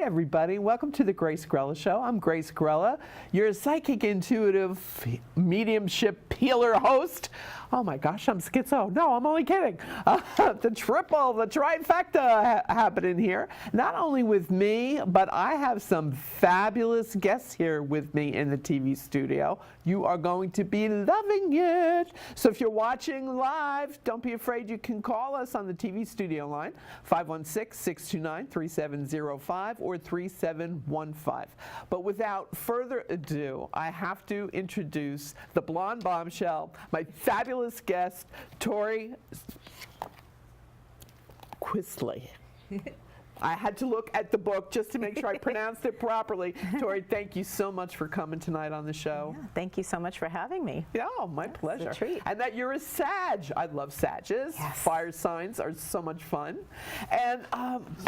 everybody. Welcome to the Grace Grella Show. I'm Grace Grella, your psychic, intuitive, mediumship, healer host. Oh my gosh, I'm schizo. No, I'm only kidding. The trifecta happening here. Not only with me, but I have some fabulous guests here with me in the TV studio. You are going to be loving it. So if you're watching live, don't be afraid. You can call us on the TV studio line, 516-629-3705 or 3715. But without further ado, I have to introduce the blonde bombshell, my fabulous guest, Tori Sperling. I had to look at the book just to make sure I pronounced it properly. Tori, thank you so much for coming tonight on the show. Yeah, thank you so much for having me. Yeah, my pleasure. It's a treat. And that you're a Sag. I love Sages. Yes. Fire signs are so much fun. And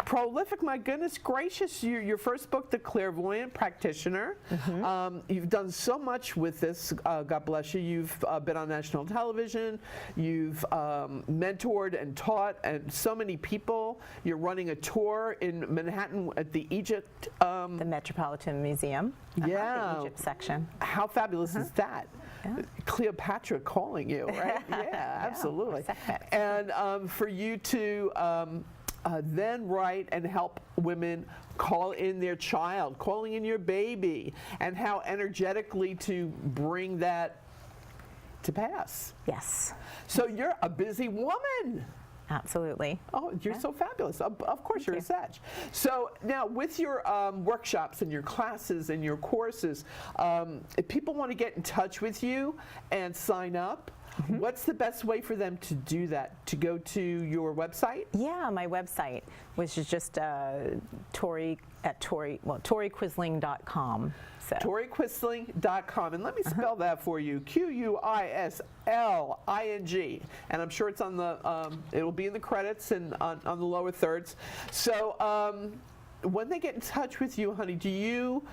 prolific, my goodness gracious, your first book, The Clairvoyant Practitioner. You've done so much with this, God bless you. You've been on national television. You've mentored and taught and so many people. You're running a tour in Manhattan at the Egypt. The Metropolitan Museum. Yeah. The Egypt section. How fabulous is that? Yeah. Cleopatra calling you, right? Yeah, absolutely. And for you to then write and help women call in their child, calling in your baby, and how energetically to bring that to pass. Yes. So you're a busy woman. Absolutely. Oh, you're so fabulous. Of course, you're a Sag. So now with your workshops and your classes and your courses, if people want to get in touch with you and sign up, what's the best way for them to do that? To go to your website? Yeah, my website, which is just toriquisling.com. So. ToriQuisling.com. And let me spell that for you. Quisling. And I'm sure it's on the, it'll be in the credits and on the lower thirds. So when they get in touch with you, honey, do you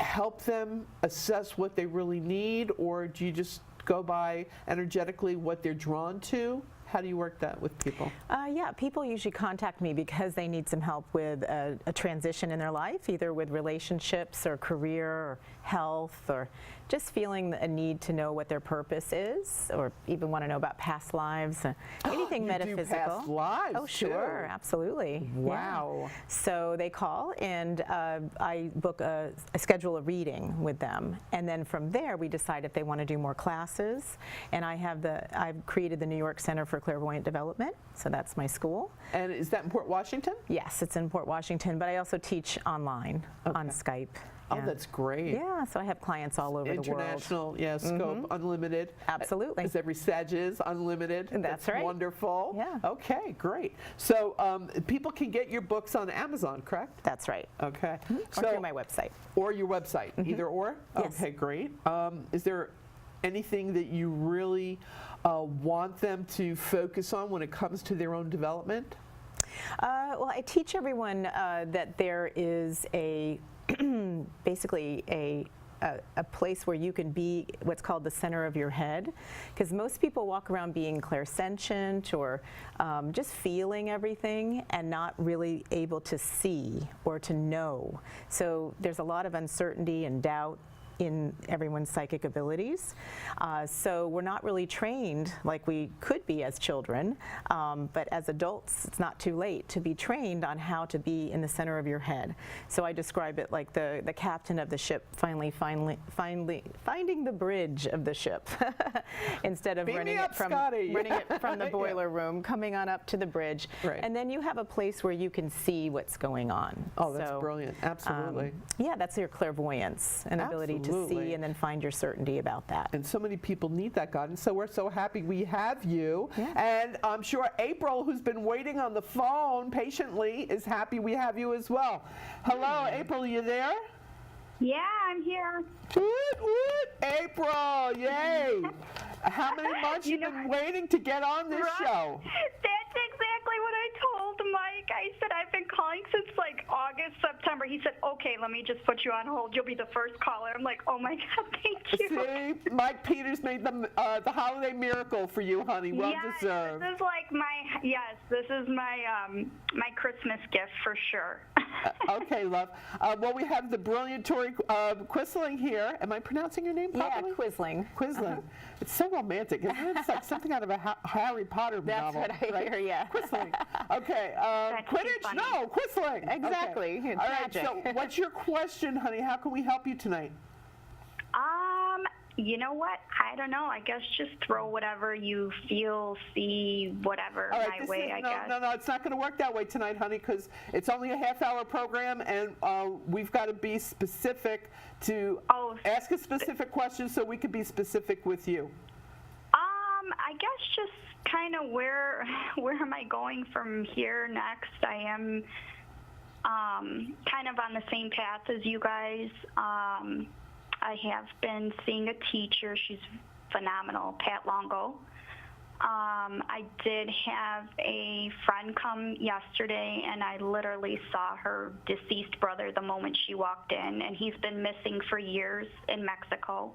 help them assess what they really need, or do you just go by energetically what they're drawn to? How do you work that with people? Yeah, people usually contact me because they need some help with a transition in their life, either with relationships or career or health, or just feeling a need to know what their purpose is, or even want to know about past lives, anything metaphysical. Do past lives Oh, sure, too. Absolutely. Wow. Yeah. So they call, and I book a schedule a reading with them, and then from there we decide if they want to do more classes. And I've created the New York Center for Clairvoyant Development, so that's my school. And is that in Port Washington? Yes, it's in Port Washington, but I also teach online on Skype. Oh, that's great. Yeah, so I have clients all over the world. International, yeah, scope, unlimited. Absolutely. As every Sag is, unlimited. That's right. Wonderful. Yeah. Okay, great. So people can get your books on Amazon, correct? That's right. Okay. Or through my website. Or your website, either or? Yes. Okay, great. Is there anything that you really want them to focus on when it comes to their own development? Well, I teach everyone that there is basically a place where you can be what's called the center of your head, because most people walk around being clairsentient or just feeling everything and not really able to see or to know. So there's a lot of uncertainty and doubt in everyone's psychic abilities. So we're not really trained like we could be as children, but as adults, it's not too late to be trained on how to be in the center of your head. So I describe it like the captain of the ship finally finding the bridge of the ship instead of running it from the boiler room, coming on up to the bridge. Right. And then you have a place where you can see what's going on. Oh, that's brilliant. Absolutely. Yeah, that's your clairvoyance and ability to see and then find your certainty about that. And so many people need that guidance, so we're so happy we have you. Yeah. And I'm sure April, who's been waiting on the phone patiently, is happy we have you as well. Hello, April, you there? Yeah, I'm here. Woot, woot, April, yay. How many months you been waiting to get on this show? That's exactly what I told Mike. I said I've been calling since like August, September. He said, okay, let me just put you on hold. You'll be the first caller. I'm like, oh my God, thank you. See, Mike Peters made the holiday miracle for you, honey. Well deserved. This is like my Yes, this is my my Christmas gift for sure. Okay, love. Well, we have the brilliant Tori Quisling here. Am I pronouncing your name properly? Yeah, Quisling. Quisling. It's so romantic, isn't it? It's like something out of a Harry Potter That's novel. what I right? hear, yeah. Quisling. Okay. That's too Quidditch? funny. No, Quisling. Exactly. Okay. It's All right, magic. so what's your question, honey? How can we help you tonight? You know what? I don't know. I guess just throw whatever you feel, see, whatever All right, my way, I guess. No, it's not going to work that way tonight, honey, because it's only a half-hour program, and we've got to be specific to ask a specific question so we can be specific with you. I guess just kind of where am I going from here next? I am kind of on the same path as you guys. I have been seeing a teacher. She's phenomenal, Pat Longo. I did have a friend come yesterday, and I literally saw her deceased brother the moment she walked in, and he's been missing for years in Mexico.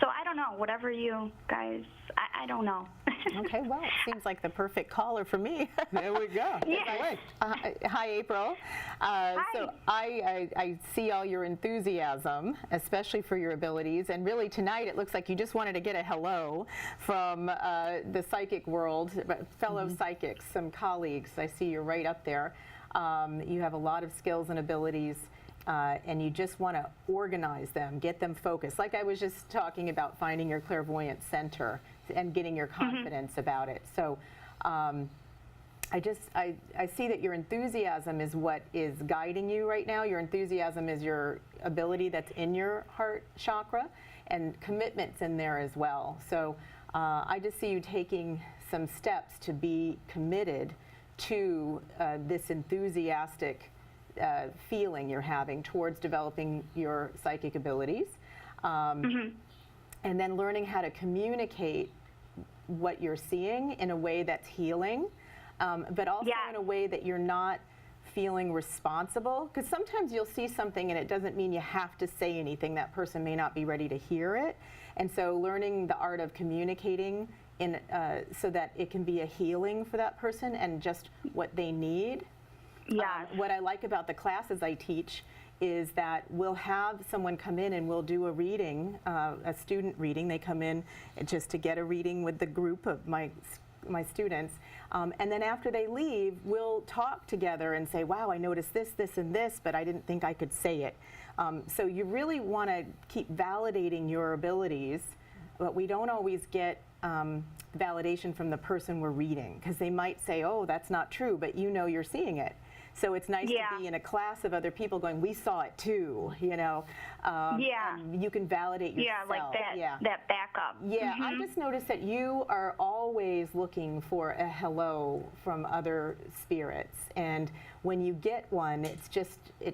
So I don't know, whatever you guys, I don't know. Okay, well, it seems like the perfect caller for me. There we go. Yeah. Hi, April. So I see all your enthusiasm, especially for your abilities, and really tonight it looks like you just wanted to get a hello from the psychic world, fellow psychics, some colleagues. I see you're right up there. You have a lot of skills and abilities. And you just want to organize them, get them focused. Like I was just talking about finding your clairvoyant center and getting your confidence about it. So I see that your enthusiasm is what is guiding you right now. Your enthusiasm is your ability that's in your heart chakra, and commitment's in there as well. So I just see you taking some steps to be committed to this enthusiastic feeling you're having towards developing your psychic abilities, and then learning how to communicate what you're seeing in a way that's healing, but also in a way that you're not feeling responsible, because sometimes you'll see something and it doesn't mean you have to say anything. That person may not be ready to hear it, and so learning the art of communicating in so that it can be a healing for that person and just what they need. Yeah. What I like about the classes I teach is that we'll have someone come in and we'll do a reading, a student reading. They come in just to get a reading with the group of my students. And then after they leave, we'll talk together and say, wow, I noticed this, this, and this, but I didn't think I could say it. So you really want to keep validating your abilities, but we don't always get validation from the person we're reading, because they might say, oh, that's not true, but you know you're seeing it. So it's nice to be in a class of other people going, we saw it too, you know. And you can validate yourself. Yeah, like that, that backup. Yeah, I just noticed that you are always looking for a hello from other spirits. And when you get one, it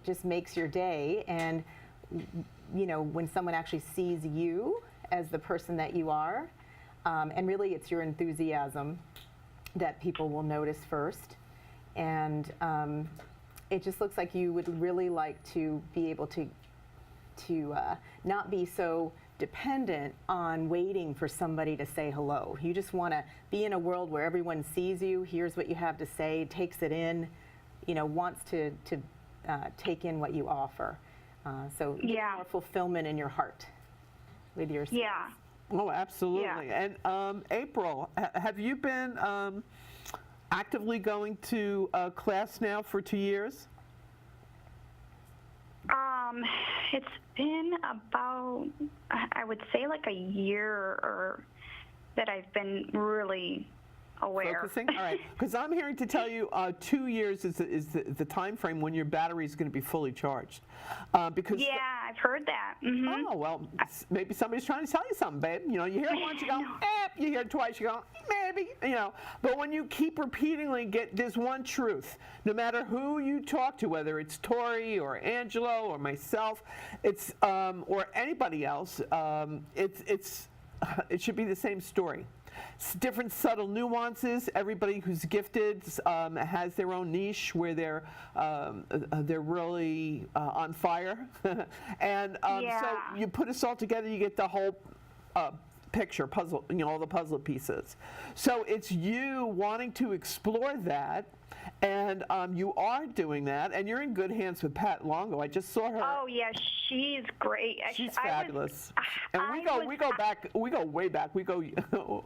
just makes your day. And, you know, when someone actually sees you as the person that you are, and really it's your enthusiasm that people will notice first. And it just looks like you would really like to be able to not be so dependent on waiting for somebody to say hello. You just want to be in a world where everyone sees you, hears what you have to say, takes it in, you know, wants to take in what you offer. So get more fulfillment in your heart with your skills. Yeah. Oh, absolutely. Yeah. And April, have you been actively going to class now for 2 years? It's been about, I would say, like a year or that I've been really aware. Focusing? All right. Because I'm hearing to tell you 2 years is the time frame when your battery is going to be fully charged. Because I've heard that. Oh, well, maybe somebody's trying to tell you something, babe. You know, you hear it once, you go, you hear it twice, you go, maybe, you know. But when you keep repeatedly there's one truth. No matter who you talk to, whether it's Tori or Angelo or myself, it's or anybody else, it should be the same story. Different subtle nuances. Everybody who's gifted has their own niche where they're really on fire, and so you put us all together, you get the whole picture puzzle, all the puzzle pieces. So it's you wanting to explore that, and you are doing that, and you're in good hands with Pat Longo. I just saw her. Oh yeah, she's great. She's fabulous. And we go way back. We go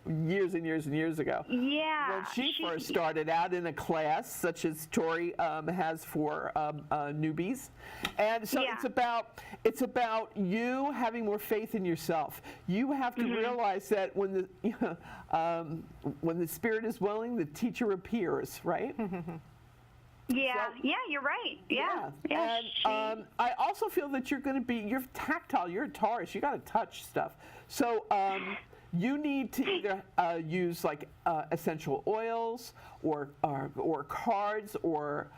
years and years and years ago. Yeah. When she first started out in a class such as Tori has for newbies, and so it's about you having more faith in yourself. You have to realize that when the spirit is willing, the teacher appears, right? Yeah, you're right. Yeah. And I also feel that you're tactile, you're a Taurus, you got to touch stuff. So you need to either use like essential oils or cards or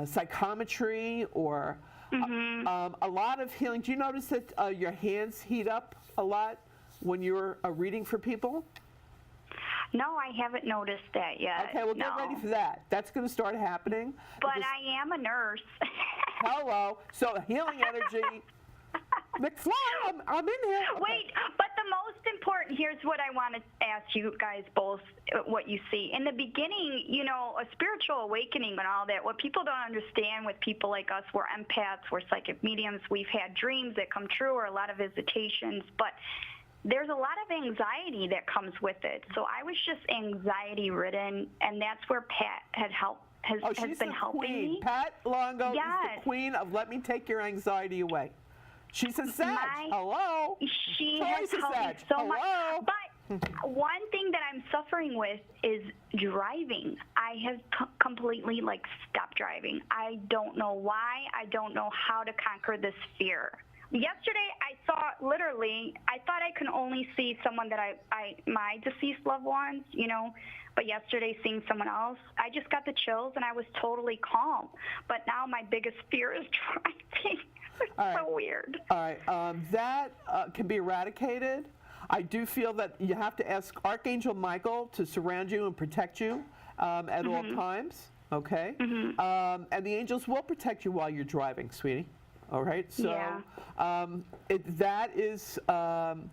psychometry or a lot of healing. Do you notice that your hands heat up a lot when you're reading for people? No, I haven't noticed that yet. Okay, well, get ready for that. That's going to start happening. But I am a nurse. Hello. So healing energy. McFly, I'm in here. Okay. Wait, but the most important, here's what I want to ask you guys both, what you see. In the beginning, a spiritual awakening and all that, what people don't understand with people like us, we're empaths, we're psychic mediums, we've had dreams that come true or a lot of visitations, but there's a lot of anxiety that comes with it. So I was just anxiety ridden, and that's where Pat has been helping me. Pat Longo is the queen of let me take your anxiety away. She's a Sag. Hello. She Tori's has helped me so much. But one thing that I'm suffering with is driving. I have completely stopped driving. I don't know why. I don't know how to conquer this fear. Yesterday, I thought I can only see someone that my deceased loved ones, but yesterday seeing someone else, I just got the chills and I was totally calm. But now my biggest fear is driving. It's so weird. All right, that can be eradicated. I do feel that you have to ask Archangel Michael to surround you and protect you at all times, okay? And the angels will protect you while you're driving, sweetie. All right, so that is, and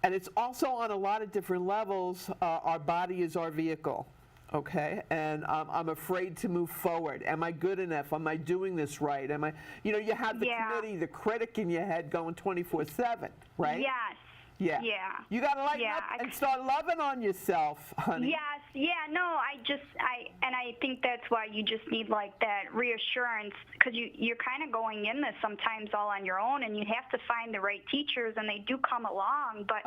it's also on a lot of different levels. Our body is our vehicle, okay? And I'm afraid to move forward. Am I good enough? Am I doing this right? Am I, you have the committee, the critic in your head going 24/7, right? Yes. Yeah. You got to lighten up and start loving on yourself, honey. Yes. Yeah. No, I think that's why you just need that reassurance, because you're kind of going in this sometimes all on your own, and you have to find the right teachers, and they do come along. But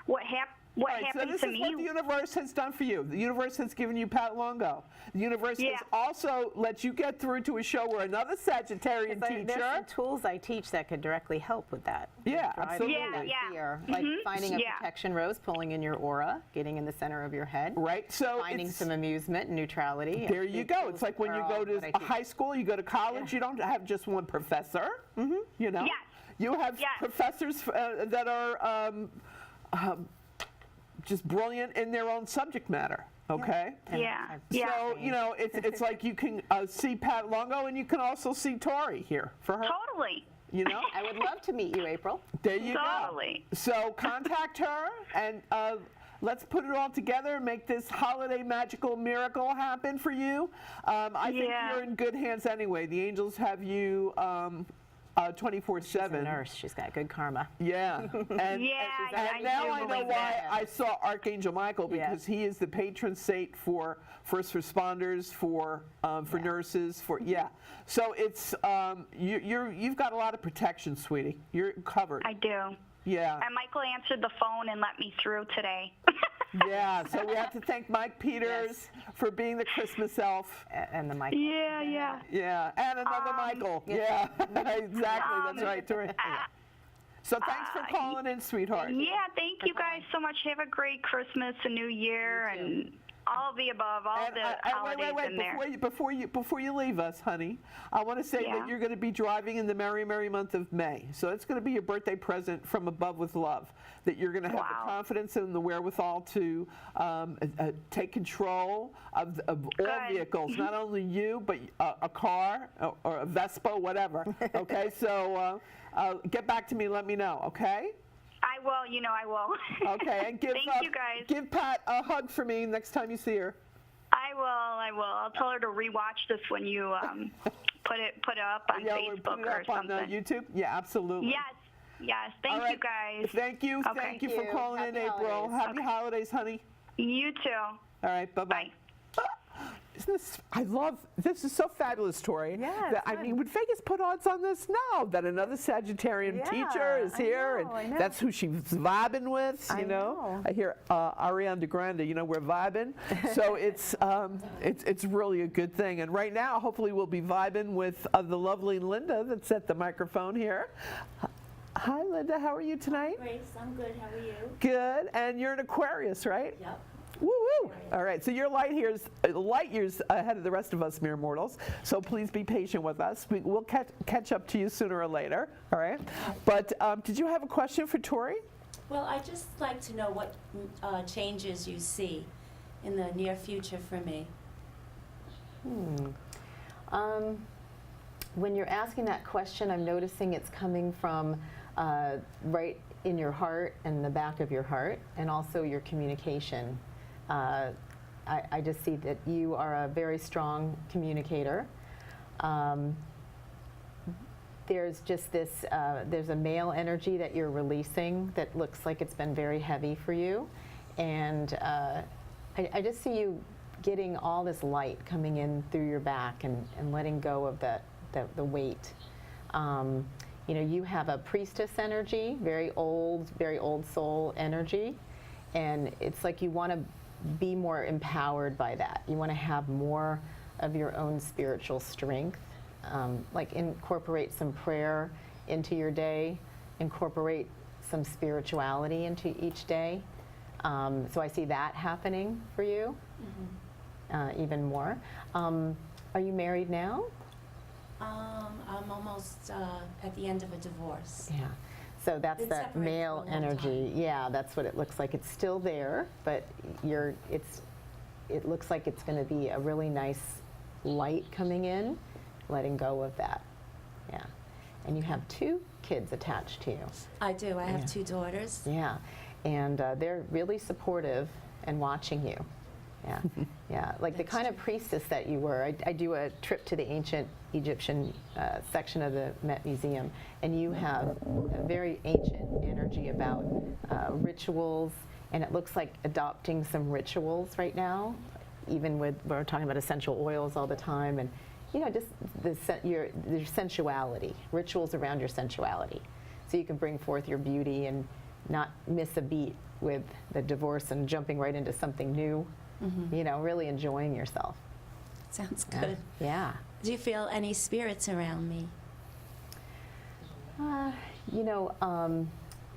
what happened so this to is me? What the universe has done for you. The universe has given you Pat Longo. The universe has also let you get through to a show where another Sagittarian teacher. There's some tools I teach that could directly help with that. Yeah, Driving absolutely. that fear. Like finding a protection rose, pulling in your aura, getting in the center of your head. Right. So finding some amusement and neutrality. There you go. It's like when you go to a high school, you go to college, you don't have just one professor. Yes. You have professors that are just brilliant in their own subject matter. Okay. Yeah. So it's like you can see Pat Longo and you can also see Tori here for her. Totally. I would love to meet you, April. There you go. So contact her and let's put it all together and make this holiday magical miracle happen for you. I think you're in good hands anyway. The angels have you 24/7. She's a nurse. She's got good karma. Yeah. And now I know why I saw Archangel Michael, because he is the patron saint for first responders, for nurses, So it's you've got a lot of protection, sweetie. You're covered. I do. Yeah. And Michael answered the phone and let me through today. Yeah, so we have to thank Mike Peters for being the Christmas elf. And the Michael. Yeah. Yeah, and another Michael. Yeah, exactly. That's right. So thanks for calling in, sweetheart. Yeah, thank you guys so much. Have a great Christmas and New Year and all of the above, all the holidays in there. Before you leave us, honey, I want to say that you're going to be driving in the merry, merry month of May. So it's going to be your birthday present from above with love, that you're going to have the confidence and the wherewithal to take control of all vehicles, not only you, but a car or a Vespa, whatever. Okay, so get back to me, let me know, okay? I will. You know I will. Okay, and give Thank you guys. give Pat a hug for me next time you see her. I will. I'll tell her to rewatch this when you put it up on Yeah, we'll Facebook put it or up on something. YouTube. Yeah, absolutely. Yes. Thank All right. you guys. Thank you. Okay. Thank you for calling in, Happy April. holidays. Happy holidays, honey. You too. All right. Bye-bye. Bye. Isn't this, I love, this is so fabulous, Tori. Yeah, That, it's I fun. mean, would Vegas put odds on this? No, that another Sagittarian Yeah, teacher is I here, know, I and know. that's who she's vibing with, you I know. I hear Ariana Grande, we're vibing. So it's really a good thing. And right now, hopefully we'll be vibing with the lovely Linda that's at the microphone here. Hi, Linda, how are you tonight? Grace, I'm good. How are you? Good, and you're an Aquarius, right? Yep. Woo woo! All right, so you're light years ahead of the rest of us mere mortals. So please be patient with us. We'll catch up to you sooner or later. All right. But did you have a question for Tori? Well, I'd just like to know what changes you see in the near future for me. When you're asking that question, I'm noticing it's coming from right in your heart and the back of your heart, and also your communication. I just see that you are a very strong communicator. There's just this, there's a male energy that you're releasing that looks like it's been very heavy for you. And I just see you getting all this light coming in through your back and letting go of the weight. You have a priestess energy, very old soul energy. And it's like you want to be more empowered by that. You want to have more of your own spiritual strength. Like incorporate some prayer into your day, incorporate some spirituality into each day. So I see that happening for you even more. Are you married now? I'm almost at the end of a divorce. Yeah. So that's Been that separated for a male long energy. Yeah, that's what it looks like. It's still there, but it looks like it's going to be a really nice light coming in, letting go of that. Yeah. And you have 2 kids attached to you. I do. I have Yeah. 2 daughters. Yeah. And they're really supportive and watching you. Yeah. Yeah. Like the That's kind of priestess that you were. I do a trip to the ancient Egyptian section of the Met Museum, and you have a very ancient energy about rituals, and it looks like adopting some rituals right now, even with, we're talking about essential oils all the time, and just your sensuality, rituals around your sensuality. So you can bring forth your beauty and not miss a beat with the divorce and jumping right into something new. Really enjoying yourself. Sounds good. Yeah. Do you feel any spirits around me?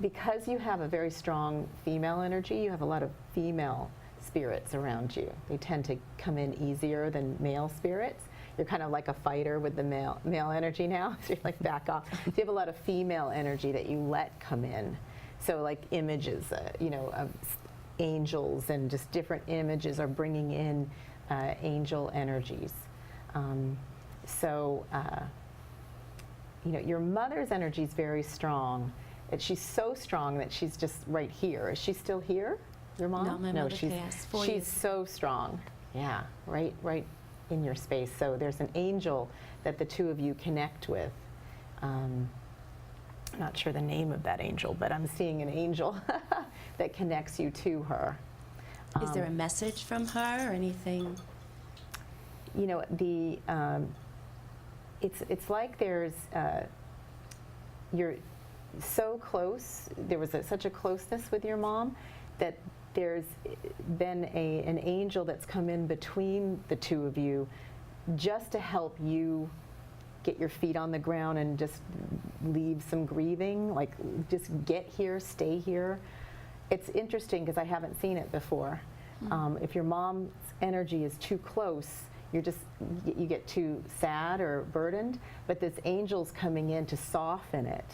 Because you have a very strong female energy, you have a lot of female spirits around you. They tend to come in easier than male spirits. You're kind of like a fighter with the male energy now, so you're like back off. So you have a lot of female energy that you let come in. So like images, of angels and just different images are bringing in angel energies. Your mother's energy is very strong. She's so strong that she's just right here. Is she still here, your mom? No, my mother passed 4 She's years so strong. Yeah, right in your space. So there's an angel that the 2 of you connect with. I'm not sure the name of that angel, but I'm seeing an angel that connects you to her. Is there a message from her or anything? It's like there's you're so close. There was such a closeness with your mom that there's been an angel that's come in between the 2 of you just to help you get your feet on the ground and just leave some grieving, like just get here, stay here. It's interesting because I haven't seen it before. If your mom's energy is too close, you get too sad or burdened, but this angel's coming in to soften it.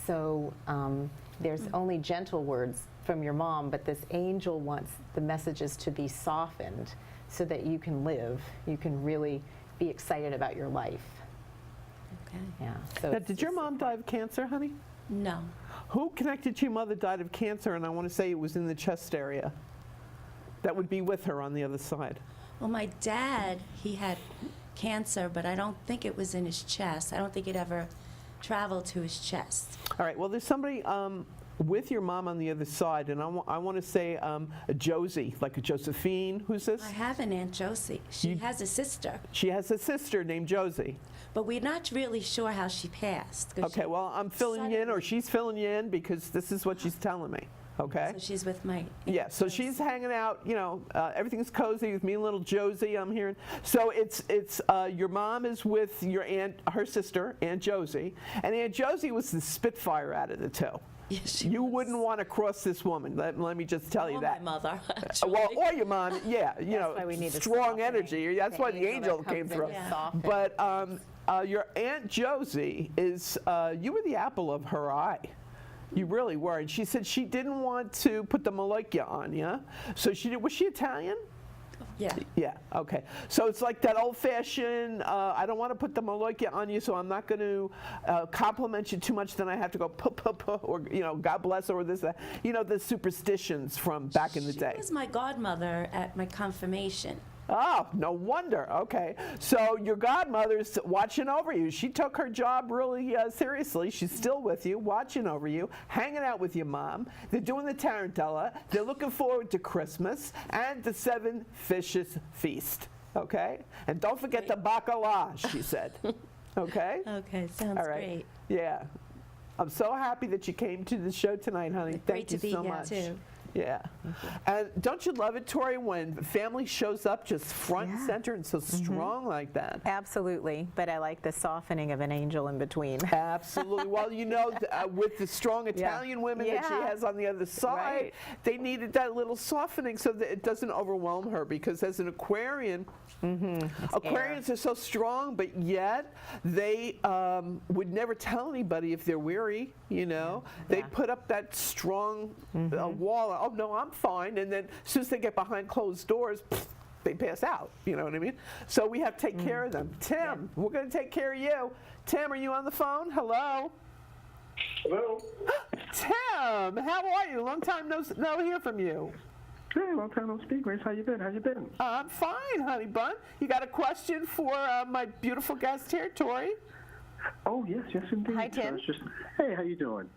So there's only gentle words from your mom, but this angel wants the messages to be softened so that you can live, you can really be excited about your life. Okay. Yeah. So Now, did your mom die of cancer, honey? No. Who connected to your mother died of cancer? And I want to say it was in the chest area. That would be with her on the other side. Well, my dad, he had cancer, but I don't think it was in his chest. I don't think it ever traveled to his chest. All right, well, there's somebody with your mom on the other side, and I want to say a Josie, like a Josephine. Who's this? I have an Aunt Josie. She has a sister, She has a sister named Josie. but we're not really sure how she passed. 'Cause Okay, well, I'm filling you in, or she's filling you in, because this is what she's telling me. Okay? So she's with my Aunt Yeah, so Josie. she's hanging out, you know, everything's cozy with me and little Josie, I'm hearing. So it's your mom is with your aunt, her sister, Aunt Josie, and Aunt Josie was the spitfire out of the two. Yes, she You was. wouldn't want to cross this woman, let me just tell you Or that. my mother, actually. Well, or your mom, yeah, you That's why we need the strong softening, energy, that's why the angel that came comes in through. to Yeah. soften. But your Aunt Josie is, you were the apple of her eye. You really were. And she said she didn't want to put the Maloika on you. So she did, was she Italian? Yeah. Yeah, okay. So it's like that old-fashioned, I don't want to put the Maloika on you, so I'm not going to compliment you too much, then I have to go, puh, or, you know, God bless, or this, that. You know, the superstitions from back in the day. She was my godmother at my confirmation. Oh, no wonder. Okay. So your godmother's watching over you. She took her job really seriously. She's still with you, watching over you, hanging out with your mom. They're doing the Tarantella. They're looking forward to Christmas and the 7 Fishes Feast. Okay? And don't forget the bacala, she said. Okay? Okay, sounds All right. great. Yeah. I'm so happy that you came to the show tonight, honey. Great Thank you to be so here, much. too. Yeah. And don't you love it, Tori, when family shows up just front and center and so strong like that? Absolutely, but I like the softening of an angel in between. Absolutely. Well, you know, with the strong Italian women that she Yeah. has on the other side, Right. they needed that little softening so that it doesn't overwhelm her, because as an Aquarian, Aquarians are so strong, but yet they would never tell anybody if they're weary, you know. They Yeah. put up that strong wall. Oh, no, I'm fine. And then as soon as they get behind closed doors, they pass out. You know what I mean? So we have to take care of them. Tim, we're going to take care of you. Tim, are you on the phone? Hello? Hello. Tim, how are you? Long time no hear from you. Hey, long time no speak, Grace. How you been? I'm fine, honey bun. You got a question for my beautiful guest here, Tori? Oh, yes, indeed. Hi, Tim. Hey, how you doing?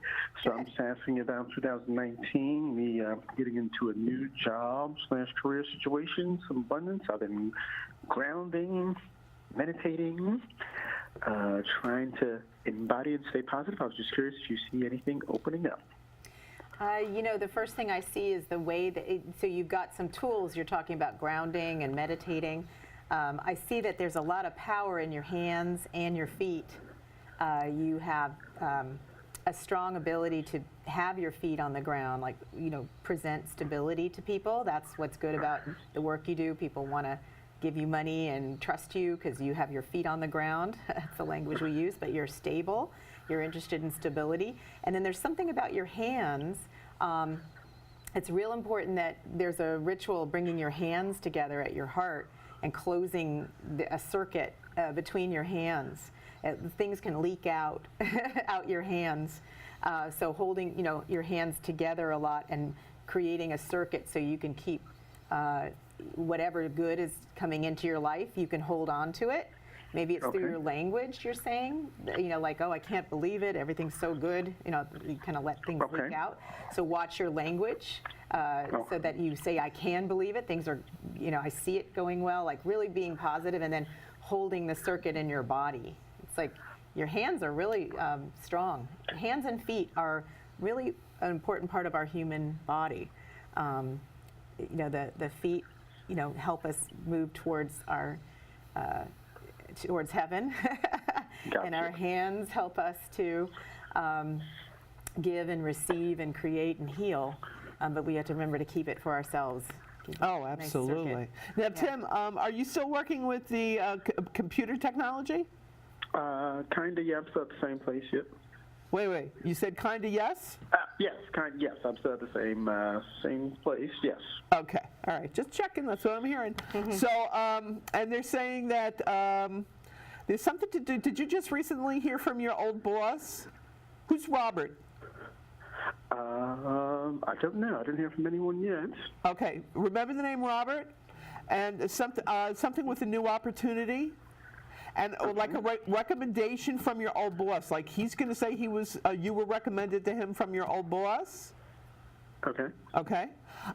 So I'm just asking about 2019, me getting into a new job/career situation, some abundance. I've been grounding, meditating, trying to embody and stay positive. I was just curious if you see anything opening up. You know, the first thing I see is the way that, so you've got some tools, you're talking about grounding and meditating. I see that there's a lot of power in your hands and your feet. You have a strong ability to have your feet on the ground, like, you know, present stability to people. That's what's good about the work you do. People want to give you money and trust you because you have your feet on the ground. That's the language we use, but you're stable. You're interested in stability. And then there's something about your hands. It's real important that there's a ritual bringing your hands together at your heart and closing a circuit between your hands. Things can leak out out your hands. So holding, you know, your hands together a lot and creating a circuit so you can keep whatever good is coming into your life, you can hold on to it. Maybe it's through your language you're saying, you know, like, oh, I can't believe it, everything's so good, you know, you kind of let things leak out. So watch your language so that you say, I can believe it, things are, you know, I see it going well, like really being positive, and then holding the circuit in your body. It's like your hands are really strong. Hands and feet are really an important part of our human body. You know, the feet, you know, help us move towards our towards heaven, and our hands help us to give and receive and create and heal. But we have to remember to keep it for ourselves. Oh, absolutely. Now, Tim, are you still working with the computer technology? Kinda, yeah. I'm still at the same place. Yep. Wait. You said kinda yes? Yes, yes. I'm still at the same place. Yes. Okay. All right. Just checking. That's what I'm hearing. So, and they're saying that there's something to do. Did you just recently hear from your old boss? Who's Robert? I don't know. I didn't hear from anyone yet. Okay, remember the name Robert, and something with a new opportunity, and like a recommendation from your old boss. Like he's going to say you were recommended to him from your old boss. Okay. Okay,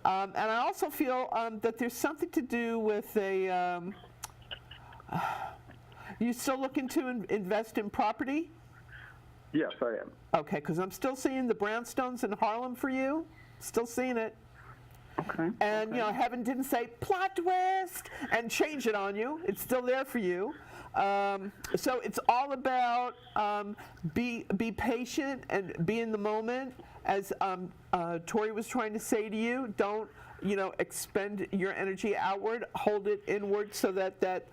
and I also feel that there's something to do with a. You still looking to invest in property? Yes, I am. Okay, because I'm still seeing the brownstones in Harlem for you. Still seeing it. Okay. And, heaven didn't say, plot twist, and change it on you. It's still there for you. So it's all about be patient and be in the moment. As Tori was trying to say to you, don't, expend your energy outward. Hold it inward so that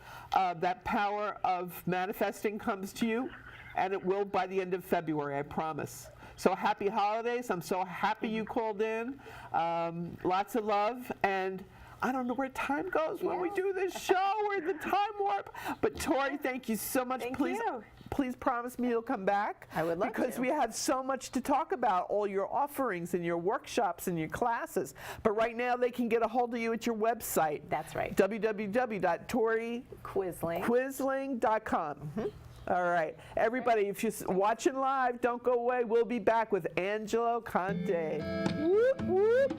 power of manifesting comes to you. And it will by the end of February, I promise. So happy holidays. I'm so happy you called in. Lots of love. And I don't know where time goes when we do this show. We're in the time warp. But Tori, thank you so much. Thank please, you. Please promise me you'll come back. I would love because to. we have so much to talk about, all your offerings and your workshops and your classes. But right now they can get a hold of you at your website. That's right. www.toriquisling.com. All right. Everybody, if you're watching live, don't go away. We'll be back with Angelo Conte. Whoop, whoop.